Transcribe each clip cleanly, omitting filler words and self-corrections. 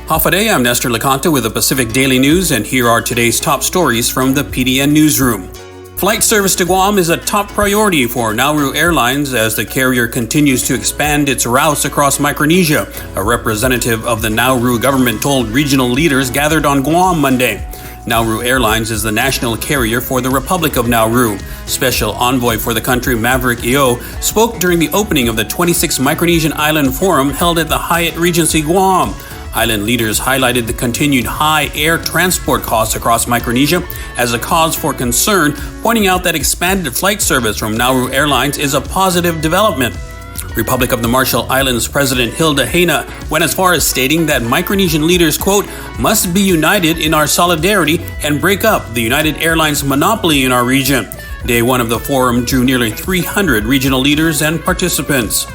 Hafa, I'm Nestor Licanta with the Pacific Daily News, and here are today's top stories from the PDN Newsroom. Flight service to Guam is a top priority for Nauru Airlines as the carrier continues to expand its routes across Micronesia, a representative of the Nauru government told regional leaders gathered on Guam Monday. Nauru Airlines is the national carrier for the Republic of Nauru. Special envoy for the country, Maverick Eo, spoke during the opening of the 26th Micronesian Island Forum held at the Hyatt Regency Guam. Island leaders highlighted the continued high air transport costs across Micronesia as a cause for concern, pointing out that expanded flight service from Nauru Airlines is a positive development. Republic of the Marshall Islands President Hilda Heina went as far as stating that Micronesian leaders, quote, must be united in our solidarity and break up the United Airlines monopoly in our region. Day one of the forum drew nearly 300 regional leaders and participants.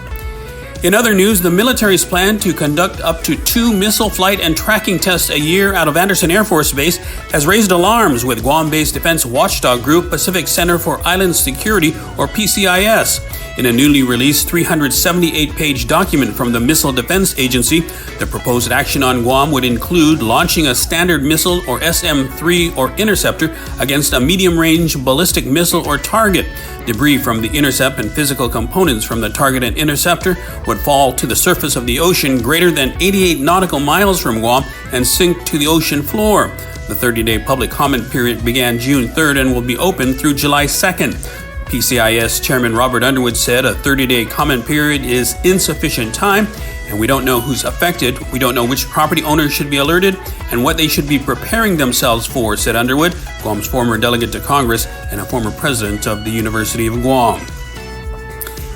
In other news, the military's plan to conduct up to 2 missile flight and tracking tests a year out of Andersen Air Force Base has raised alarms with Guam-based defense watchdog group Pacific Center for Island Security, or PCIS. In a newly released 378-page document from the Missile Defense Agency, the proposed action on Guam would include launching a Standard Missile or SM-3 or interceptor against a medium-range ballistic missile or target. Debris from the intercept and physical components from the target and interceptor would fall to the surface of the ocean greater than 88 nautical miles from Guam and sink to the ocean floor. The 30-day public comment period began June 3rd and will be open through July 2nd. PCIS Chairman Robert Underwood said a 30-day comment period is insufficient time, and we don't know who's affected, we don't know which property owners should be alerted, and what they should be preparing themselves for, said Underwood, Guam's former delegate to Congress and a former president of the University of Guam.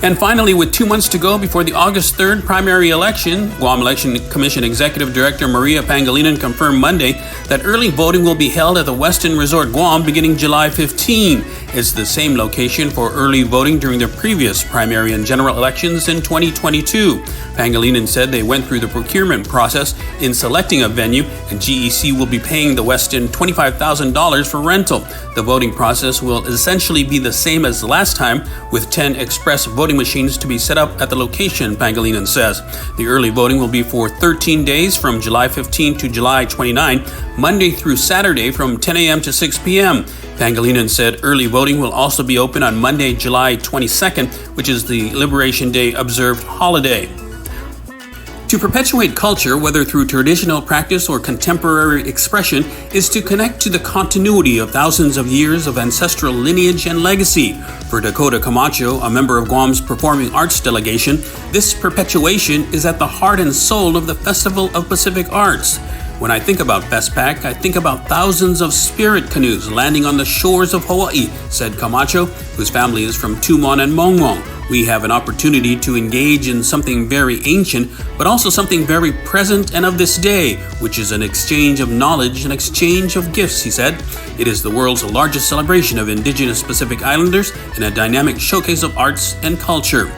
And finally, with 2 months to go before the August 3rd primary election, Guam Election Commission Executive Director Maria Pangilinan confirmed Monday that early voting will be held at the Westin Resort Guam beginning July 15. It's the same location for early voting during the previous primary and general elections in 2022. Pangilinan said they went through the procurement process in selecting a venue, and GEC will be paying the Westin $25,000 for rental. The voting process will essentially be the same as last time, with 10 express voting machines to be set up at the location, Pangilinan says. The early voting will be for 13 days from July 15 to July 29, Monday through Saturday from 10 a.m. to 6 p.m. Pangilinan said early voting will also be open on Monday, July 22nd, which is the Liberation Day observed holiday. To perpetuate culture, whether through traditional practice or contemporary expression, is to connect to the continuity of thousands of years of ancestral lineage and legacy. For Dakota Camacho, a member of Guam's Performing Arts Delegation, this perpetuation is at the heart and soul of the Festival of Pacific Arts. When I think about Festpac, I think about thousands of spirit canoes landing on the shores of Hawaii, said Camacho, whose family is from Tumon and Mongmong. We have an opportunity to engage in something very ancient, but also something very present and of this day, which is an exchange of knowledge and exchange of gifts, he said. It is the world's largest celebration of Indigenous Pacific Islanders and a dynamic showcase of arts and culture.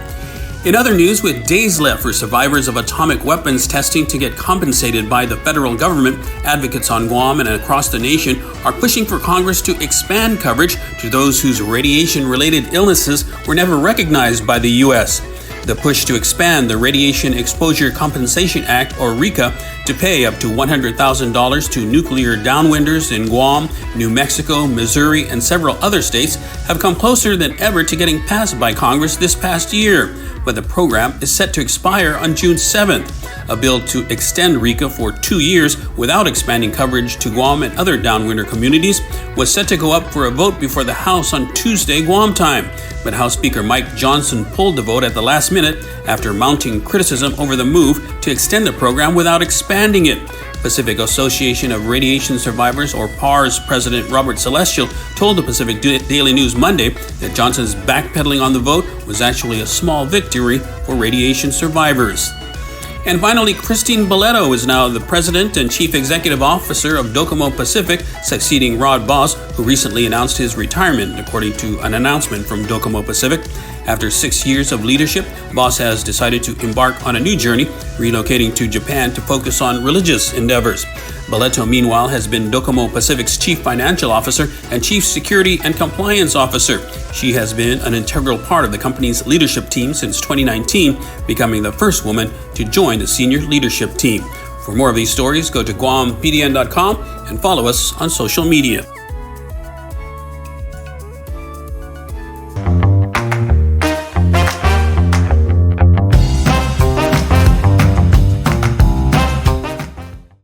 In other news, with days left for survivors of atomic weapons testing to get compensated by the federal government, advocates on Guam and across the nation are pushing for Congress to expand coverage to those whose radiation-related illnesses were never recognized by the U.S. The push to expand the Radiation Exposure Compensation Act, or RECA, to pay up to $100,000 to nuclear downwinders in Guam, New Mexico, Missouri, and several other states have come closer than ever to getting passed by Congress this past year. But the program is set to expire on June 7th. A bill to extend RECA for 2 years without expanding coverage to Guam and other downwinder communities was set to go up for a vote before the House on Tuesday, Guam time. But House Speaker Mike Johnson pulled the vote at the last minute after mounting criticism over the move to extend the program without expanding it. Pacific Association of Radiation Survivors, or PARS President Robert Celestial, told the Pacific Daily News Monday that Johnson's backpedaling on the vote was actually a small victory for radiation survivors. And finally, Christine Baleto is now the President and Chief Executive Officer of Docomo Pacific, succeeding Rod Boss, who recently announced his retirement, according to an announcement from Docomo Pacific. After 6 years of leadership, Boss has decided to embark on a new journey, relocating to Japan to focus on religious endeavors. Baleto, meanwhile, has been Docomo Pacific's Chief Financial Officer and Chief Security and Compliance Officer. She has been an integral part of the company's leadership team since 2019, becoming the first woman to join the senior leadership team. For more of these stories, go to GuamPDN.com and follow us on social media.